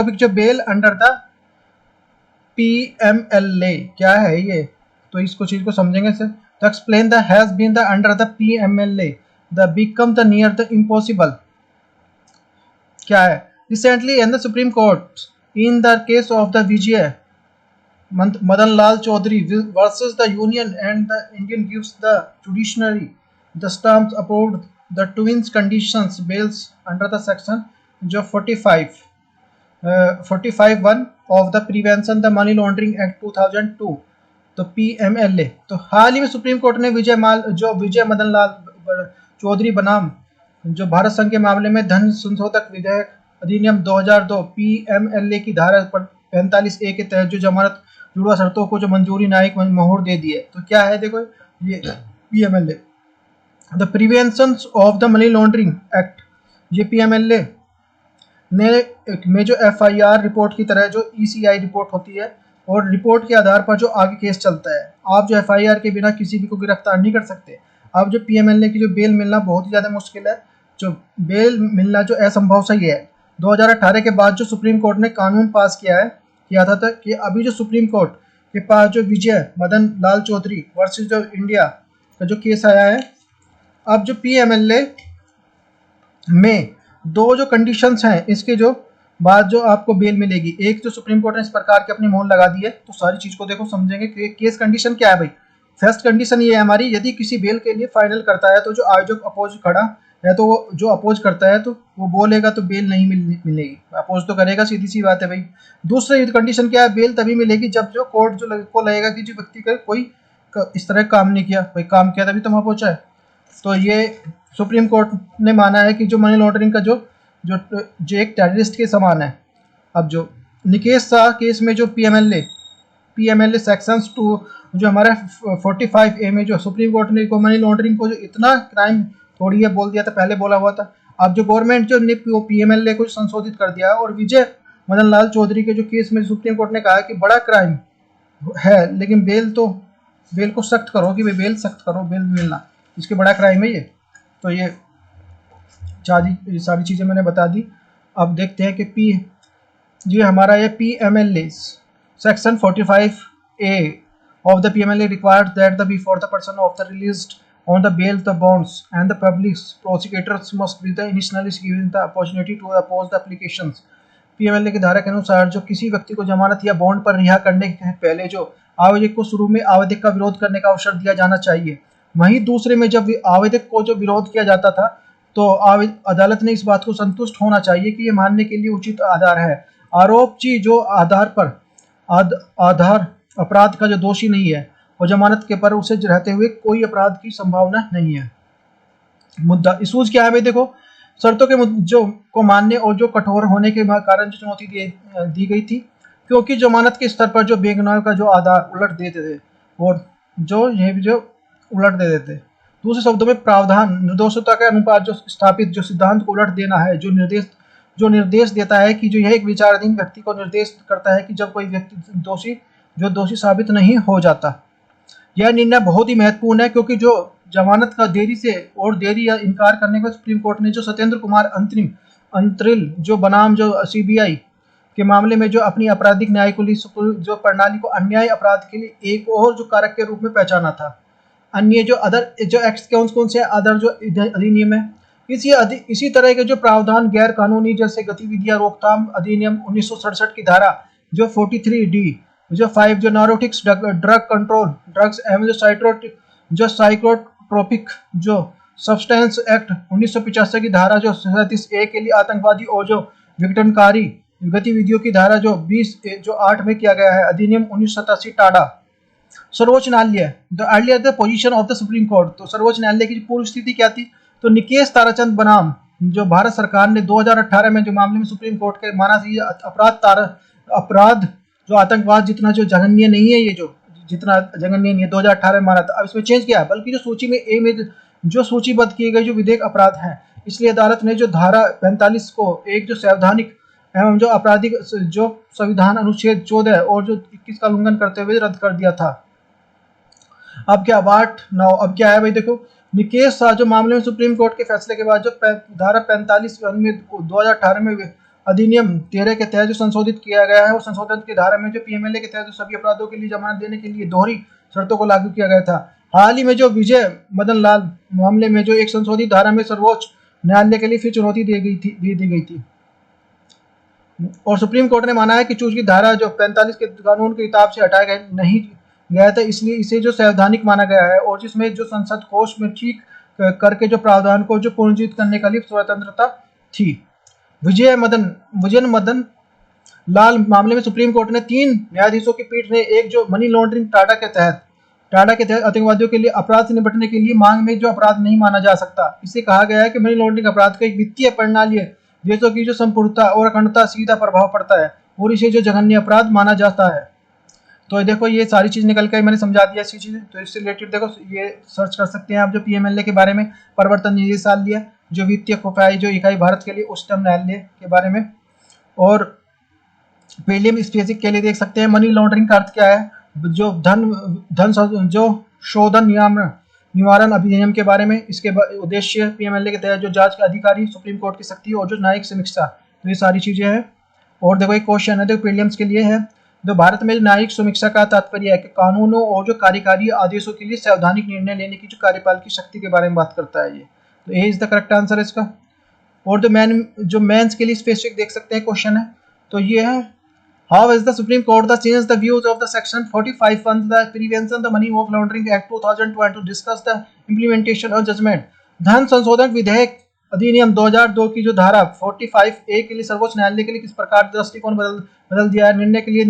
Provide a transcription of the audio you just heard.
जो bell under the PMLA क्या है ये, तो इसको चीज को समझेंगे सर। तो explain the has been the under the PMLA the become the near the impossible क्या है। Recently in the supreme court in the case of the Vijay Madan Lal Chaudhary versus the Union and the Indian gives the judiciary the stamps approved the twins conditions bails under the section जो 45(1) of the Prevention the Money Laundering Act 2002 तो PMLA। तो हाल ही में supreme court ने विजय मदन लाल चौधरी बनाम जो भारत संघ के मामले में धन संशोधक विधेयक अधिनियम 2002 PMLA की धारा 45A के तहत जो जमानत जुड़वा शर्तों को जो मंजूरी न्यायिक मोहर दे दी है। तो क्या है देखो ये PMLA the prevention of the money laundering act, ये PMLA ने में जो FIR रिपोर्ट की तरह जो ECI रिपोर्ट होती है और रिपोर्ट के आधार पर जो आगे केस चलता है। आप जो FIR के बिना किसी भी को गिरफ्तार नहीं कर सकते। अब जो PMLA की जो बेल मिलना बहुत ही ज़्यादा मुश्किल है, जो बेल मिलना जो असंभव सही है। 2018 के बाद जो सुप्रीम कोर्ट ने कानून पास किया था कि अभी जो सुप्रीम कोर्ट के पास जो विजय मदन लाल चौधरी वर्सेस जो इंडिया का जो केस आया है, अब जो PMLA में दो जो कंडीशंस हैं इसके जो बाद जो आपको बेल मिलेगी। एक जो सुप्रीम कोर्ट ने इस प्रकार की अपनी मोहर लगा दी है। तो सारी चीज को देखो समझेंगे कि केस कंडीशन क्या है भाई। फर्स्ट कंडीशन ये है हमारी, यदि किसी बेल के लिए फाइनल करता है तो जो आयोजक अपोज खड़ा है तो वो जो अपोज करता है तो वो बोलेगा तो बेल नहीं मिलेगी, अपोज तो करेगा, सीधी सी बात है भाई। दूसरी कंडीशन क्या है, बेल तभी मिलेगी जब जो कोर्ट को लगेगा कि जो व्यक्ति का कोई इस तरह काम नहीं किया, भाई काम किया तभी तो वहाँ पहुंचा है। तो ये सुप्रीम कोर्ट ने माना है कि जो मनी लॉन्ड्रिंग का जो एक टेररिस्ट के समान है। अब जो निकेश शाह केस में जो PMLA सेक्शंस 2 जो हमारा 45A में जो सुप्रीम कोर्ट ने मनी लॉन्ड्रिंग को जो इतना क्राइम थोड़ी है बोल दिया था, पहले बोला हुआ था। अब जो गवर्नमेंट जो ने PMLA को संशोधित कर दिया और विजय मदन लाल चौधरी के जो केस में सुप्रीम कोर्ट ने कहा कि बड़ा क्राइम है लेकिन बेल को सख्त करो कि बेल सख्त करो, बेल मिलना इसके बड़ा क्राइम है ये। तो ये सारी चीज़ें मैंने बता दी। अब देखते हैं कि ये हमारा ये PMLA section 45A of the PMLA requires that the before the person of the released on the bail the bonds and the public prosecutors must be the initially given the opportunity to oppose the applications। PMLA की धारा के अनुसार जो किसी व्यक्ति को जमानत या बॉन्ड पर रिहा करने के पहले जो आवेदक को शुरू में आवेदक का विरोध करने का अवसर दिया जाना चाहिए। वहीं दूसरे में जब आवेदक को जो विरोध किया जाता था तो अदालत ने इस बात को संतुष्ट होना चाहिए कि ये मानने के लिए उचित आधार है। आरोपी जो आधार अपराध का जो दोषी नहीं है और जमानत के पर उसे रहते हुए कोई अपराध की संभावना नहीं है। मुद्दा इशूज क्या है भाई, देखो शर्तों के जो को मानने और जो कठोर होने के कारण जो चुनौती दी गई थी, क्योंकि जमानत के स्तर पर जो बेगुनाह का जो आधार उलट देते थे और जो उलट दे देते। दूसरे शब्दों में प्रावधान निर्दोषता के अनुपात जो स्थापित जो सिद्धांत को उलट देना है, जो निर्देश देता है कि जो यह एक विचाराधीन व्यक्ति को निर्देश करता है कि जब कोई व्यक्ति दोषी साबित नहीं हो जाता। यह निर्णय बहुत ही महत्वपूर्ण है क्योंकि जो जमानत का देरी या इनकार करने को सुप्रीम कोर्ट ने जो सत्येंद्र कुमार अंतरिल जो बनाम जो CBI के मामले में जो अपनी आपराधिक न्यायिक जो प्रणाली को अन्याय अपराध के लिए एक और जो कारक के रूप में पहचाना था। अन्य जो अदर जो एक्ट कौन से अदर जो अधिनियम है, इसी तरह के जो प्रावधान गैर कानूनी जैसे गतिविधियां रोकथाम अधिनियम 1967 की धारा जो 43D जो 5 जो नारोटिक्स ड्रग कंट्रोल ड्रग्स एवं जो साइकोट्रोपिक जो सब्सटेंस एक्ट 1985 की धारा जो 37A के लिए आतंकवादी और जो विघटनकारी गतिविधियों की धारा जो 8 में किया गया है अधिनियम 1987 टाडा। सर्वोच्च न्यायालय the earlier the position of the supreme court, तो सर्वोच्च न्यायालय की पूर्व स्थिति क्या थी, तो निकेश ताराचंद बनाम जो भारत सरकार ने 2018 में जो मामले में सुप्रीम कोर्ट के माना अपराध जो आतंकवाद जितना जो जघन्य नहीं है, ये जो जितना जघन्य नहीं है 2018 में माना था। अब इसमें चेंज किया बल्कि जो सूची में ए में जो सूचीबद्ध किए गए जो विधेयक अपराध हैं, इसलिए अदालत ने जो धारा 45 को एक जो संवैधानिक एवं जो आपराधिक जो संविधान अनुच्छेद 14 और जो 21 का उल्लंघन करते हुए रद्द कर दिया था। अब क्या अब क्या है भाई, देखो निकेश शाह जो मामले में सुप्रीम कोर्ट के फैसले के बाद जो धारा 45 में 2018 में अधिनियम 13 के तहत जो संशोधित किया गया है, वो संशोधन की धारा में जो पीएमएलए के तहत जो सभी अपराधों के लिए जमानत देने के लिए दोहरी शर्तों को लागू किया गया था। हाल ही में जो विजय मदन लाल मामले में जो एक संशोधित धारा में सर्वोच्च न्यायालय के लिए फिर चुनौती दी गई थी और सुप्रीम कोर्ट ने माना है कि चूंकि धारा जो 45 के कानून की किताब से हटाया नहीं गया था, इसलिए इसे जो संवैधानिक माना गया है और जिसमें जो संसद कोष में ठीक करके जो प्रावधान को जो पुनर्जीवित करने के लिए स्वतंत्रता थी। विजय मदन लाल मामले में सुप्रीम कोर्ट ने 3 न्यायाधीशों की पीठ ने एक जो मनी लॉन्ड्रिंग टाडा के तहत आतंकवादियों के लिए अपराध से निपटने के लिए मांग में जो अपराध नहीं माना जा सकता। इसे कहा गया है कि मनी लॉन्ड्रिंग अपराध का एक वित्तीय प्रणाली है देशों की जो संपूर्णता और अखंडता सीधा प्रभाव पड़ता है और इसे जो जघन्य अपराध माना जाता है। तो देखो ये सारी चीज निकल के मैंने समझा दिया ऐसी चीजें। तो इससे रिलेटेड देखो ये सर्च कर सकते हैं आप जो पीएमएलए के बारे में प्रवर्तन निदेशालय जो वित्तीय खुफिया जो इकाई भारत के लिए उच्चतम न्यायालय के बारे में, और प्रीलिम स्पेसिफिक के लिए देख सकते हैं मनी लॉन्ड्रिंग का अर्थ क्या है, जो जो शोधन निवारण अधिनियम के बारे में, इसके उद्देश्य पीएमएलए के तहत जो जांच के अधिकारी, सुप्रीम कोर्ट की शक्ति और जो न्यायिक समीक्षा, तो ये सारी चीजें हैं। और देखो एक क्वेश्चन है देखो प्रीलिम्स के लिए है, जो भारत में न्यायिक समीक्षा का तात्पर्य है कि कानूनों और जो कार्यकारी आदेशों के लिए संवैधानिक निर्णय लेने की जो कार्यपाल की शक्ति के बारे में बात करता है ये। तो ए इज द करेक्ट आंसर है इसका। और जो मेंस के लिए स्पेसिफिक देख सकते हैं क्वेश्चन है, तो ये है how is the supreme court the change the views of the section 45 on the prevention the money laundering act 2002 and to discuss the implementation of judgment। धन संशोधन विधेयक अधिनियम 2002 की जो धारा 45A के लिए सर्वोच्च न्यायालय के लिए किस प्रकार दृष्टिकोण बदल दिया है, निर्णय के लिए